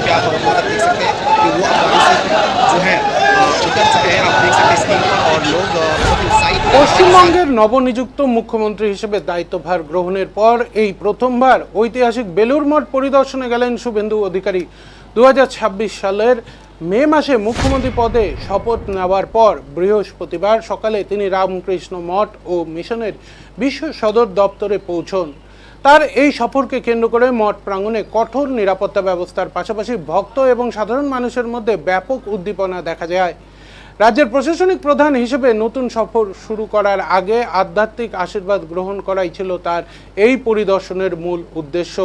क्या मतलब देख सकते हैं कि वो जो है उतर चुके हैं। आप देख सकते हैं स्क्रीन पर और लोग बहुत उत्साहित। পশ্চিমবঙ্গের নবনিযুক্ত মুখ্যমন্ত্রী হিসেবে দায়িত্বভার গ্রহণের পর এই প্রথমবার ঐতিহাসিক বেলুর মঠ পরিদর্শনে গেলেন শুভেন্দু অধিকারী। 2026 সালের মে মাসে মুখ্যমন্ত্রী পদে শপথ নেওয়ার পর বৃহস্পতিবার সকালে তিনি রামকৃষ্ণ মঠ ও মিশনের বিশ্ব সদর দপ্তরে পৌঁছন। তার এই সফরকে কেন্দ্র করে মঠ প্রাঙ্গণে কঠোর নিরাপত্তা ব্যবস্থার পাশাপাশি ভক্ত এবং সাধারণ মানুষের মধ্যে ব্যাপক উদ্দীপনা দেখা যায়। রাজ্যের প্রশাসনিক প্রধান হিসেবে নতুন সফর শুরু করার আগে আধ্যাত্মিক আশীর্বাদ গ্রহণ করাই ছিল তার এই পরিদর্শনের মূল উদ্দেশ্য।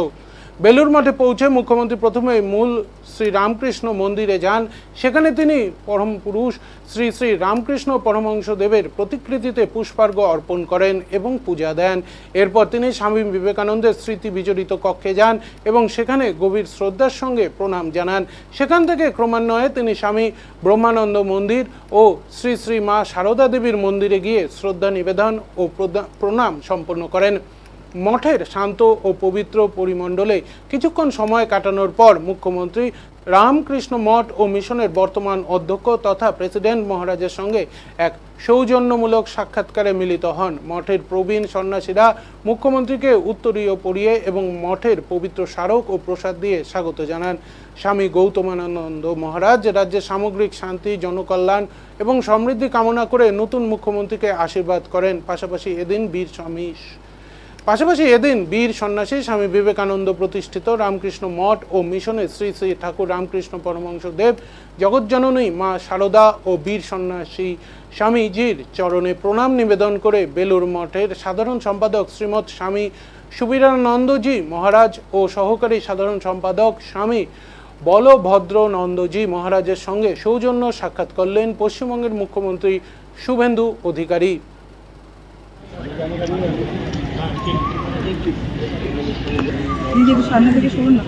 বেলুর মঠে পৌঁছে মুখ্যমন্ত্রী প্রথমে মূল শ্রী রামকৃষ্ণ মন্দিরে যান। সেখানে তিনি পরম পুরুষ শ্রী শ্রী রামকৃষ্ণ পরমহংসদেবের প্রতিকৃতিতে পুষ্পার্ঘ্য অর্পণ করেন এবং পূজা দেন। এরপর তিনি স্বামী বিবেকানন্দের স্মৃতি বিজড়িত কক্ষে যান এবং সেখানে গভীর শ্রদ্ধার সঙ্গে প্রণাম জানান। সেখান থেকে ক্রমান্বয়ে তিনি স্বামী ব্রহ্মানন্দ মন্দির ও শ্রী শ্রী মা সারদা দেবীর মন্দিরে গিয়ে শ্রদ্ধা নিবেদন ও প্রণাম সম্পন্ন করেন। মঠের শান্ত ও পবিত্র পরিমণ্ডলে কিছুক্ষণ সময় কাটানোর পর মুখ্যমন্ত্রী রামকৃষ্ণ মঠ ও মিশনের বর্তমান অধ্যক্ষ তথা প্রেসিডেন্ট মহারাজের সঙ্গে এক সৌজন্যমূলক সাক্ষাৎকারে মিলিত হন। মঠের প্রবীণ সন্ন্যাসীরা মুখ্যমন্ত্রীকে উত্তরীয় পরিয়ে এবং মঠের পবিত্র স্মারক ও প্রসাদ দিয়ে স্বাগত জানান। স্বামী গৌতমানন্দ মহারাজ রাজ্যের সামগ্রিক শান্তি, জনকল্যাণ এবং সমৃদ্ধি কামনা করে নতুন মুখ্যমন্ত্রীকে আশীর্বাদ করেন। পাশাপাশি এদিন বীর সন্ন্যাসী স্বামী বিবেকানন্দ প্রতিষ্ঠিত রামকৃষ্ণ মঠ ও মিশনের শ্রী শ্রী ঠাকুর রামকৃষ্ণ পরমহংসদেব, জগৎজননী মা শারদা ও বীর সন্ন্যাসী স্বামীজির চরণে প্রণাম নিবেদন করে বেলুর মঠের সাধারণ সম্পাদক শ্রীমৎ স্বামী সুবীরানন্দজি মহারাজ ও সহকারী সাধারণ সম্পাদক স্বামী বলভদ্রনন্দজি মহারাজের সঙ্গে সৌজন্য সাক্ষাৎ করলেন পশ্চিমবঙ্গের মুখ্যমন্ত্রী শুভেন্দু অধিকারী। সামনে থেকে শুনুন না।